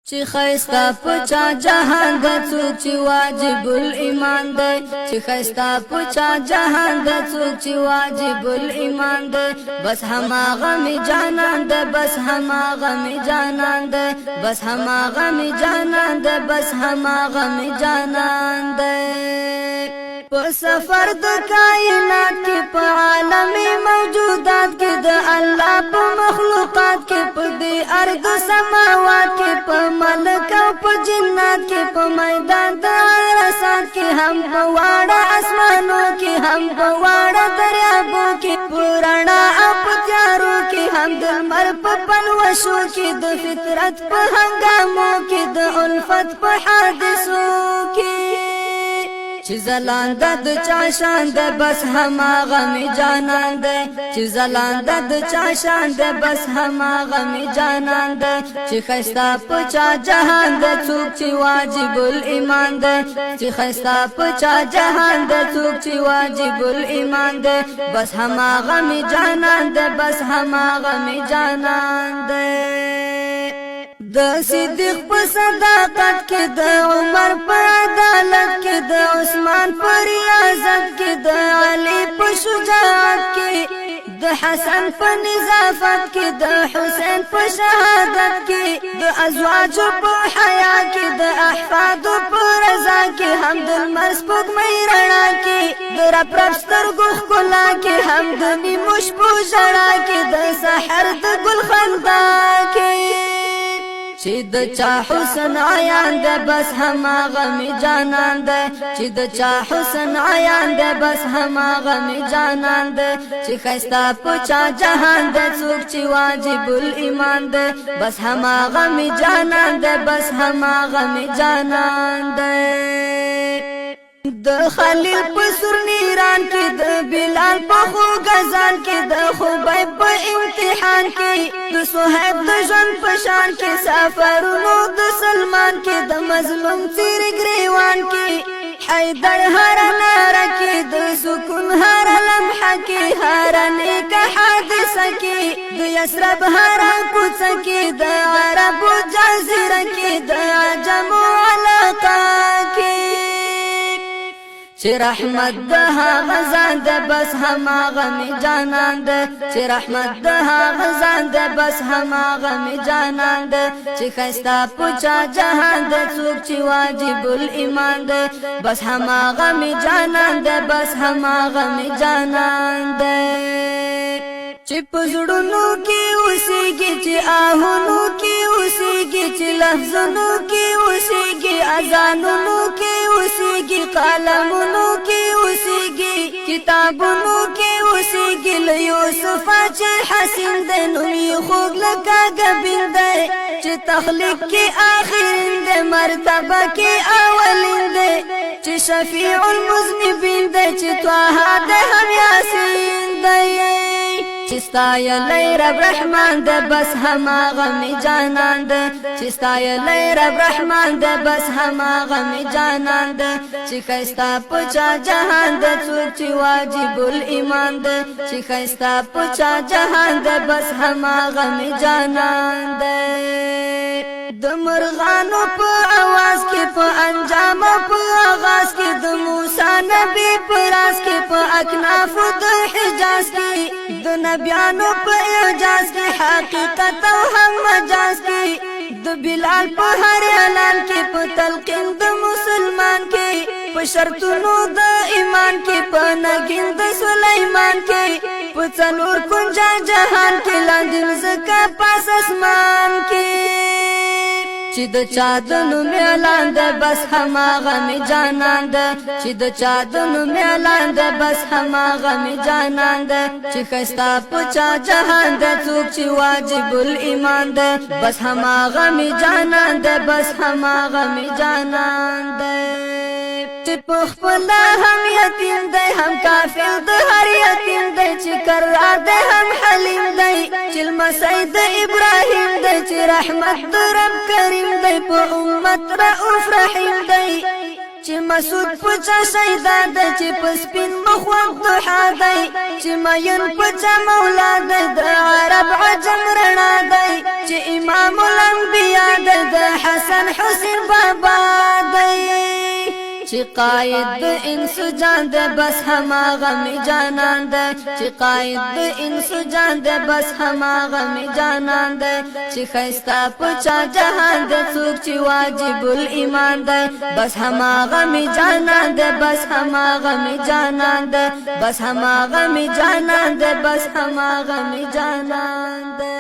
چې ښایسته پچا جهان د څوک چې واجبل ایمان دی چې ښایسته پچا جهان د څوک چې واجبل ایمان دی بس هماغه می جانان دی بس هماغه می جانان دی بس هماغه می جانان دی بس هماغه می جانان دی په سفر د کائنات کې په عالم موجودات کې د الله په مخلوقات کې په دې ارض سماوات کې په ملک او په جنات کې په میدان د عرصات کې هم په واړه اسمانو کې هم په واړه دریابو کې پرانا او په تیارو کې هم د لمر په پلوشو کې د فطرت په هنګامو کې د الفت په حادثو کې چې زلانده د چا شان ده بس هماغه می جانان ده چې زلانده د چا شان ده بس هماغه می جانان ده چې ښایسته په چا جهان ده څوک چې واجبل ایمان ده چې ښایسته په چا جهان ده څوک چې واجبل ایمان ده بس هماغه می جانان ده بس هماغه می جانان ده د صدیق په صداقت کې د عمر په عدالت کې د عثمان په ریاضت کې د علي په شجاعت کې د حسن په نظافت کې د حسین په شهادت کې د ازواج په حیا کې د احفاد په رضا کې هم د لمر سپوږمۍ رڼا کې د رب سترګو ښکلا کې هم د نیمو شپو ژړا کې د سحر د ګل خندا کې چې د چا حسن عیان ده بس هماغه می جانان ده چې د چا حسن عیان ده بس هماغه می جانان ده چې ښایسته په چا جهان ده څوک چې واجبل ایمان ده بس هماغه می جانان ده بس هماغه می جانان ده د خلیل په سر نیران کې د بلال په خو غزان کې د خبیب په امتحان کې د صہیب د ژوند په شان کې سفرونو د سلمان کې د مظلوم تیر گریوان کې حیدر هر ناره کې د سکون هر لمحه کې هر نیک حادثه کې د یسرب هر کوڅه کې د عربو جزیره کې د عجمو علاقه کې چې رحمت ده هغه ځان ده بس هماغه می جانان ده چې رحمت ده هغه ځان ده بس هماغه می جانان ده چې ښایسته په چا جهان ده څوک چې واجبل ایمان ده بس هماغه می جانان ده بس هماغه می جانان ده چې په زړونو کې اوسېږي چې آهونو کې اوسېږي چې لفظونو کې اوسېږي اذانونو کې اوسېږي قلمونو کې اوسېږي کتابونو کې اوسېږي له یوسفه چې حسین دی نوم یې خوږ لکه ګبین دی چې تخلیق کې آخرین دی مرتبه کې اولین دی چې شفیع المذنبین دی چې طه دی هم یاسین دی چې ستایلی رب رحمان ده بس هماغه می جانان ده چې ستایلی رب رحمان ده بس هماغه می جانان ده چې ښایسته په چا جهان ده څوک چې واجبل ایمان ده چې ښایسته په چا جهان ده بس هماغه می جانان ده د مرغانو په اواز کې په انجام په آغاز کې د موسی نبی په راز کې په اکناف د حجاز کې د نبیانو په اعجاز کې حقیقت او هم مجاز کې د بلال په هر اعلان کې په تلقین د مسلمان کې په شرطونو د ایمان کې په نگین د سلیمان کې په څلور کنجه جهان کې لاندې مځکه پاس اسمان کې چې د چا د نوم اعلان ده بس هماغه می جانان ده چې د چا د نوم اعلان ده بس هماغه می جانان ده چې ښایسته په چا جهان ده څوک چې واجبل ایمان ده بس هماغه می جانان ده بس هماغه می جانان ده چې په خپل هم یتیم دی هم کافر د هر یتیم دی چې کرار دی هم حلیم دی چې لمسی د ابراهیم دی چې رحمت د رب کریم دی په امت رؤوف رحیم دی چې مسعود په چا شیدا دی چې په سپین مخ ضحا دی چې مین په چا مولا دی د عرب عجم رڼا دی چې امام الانبیا دی د حسن چې قائد د انس جان ده بس هماغه می جانان ده چې قائد د انس جان ده بس هماغه می جانان ده چې ښایسته پچا جهان ده څوک چې واجب الایمان ده بس هماغه می جانان ده بس هماغه می جانان ده بس هماغه می جانان ده بس هماغه می جانان ده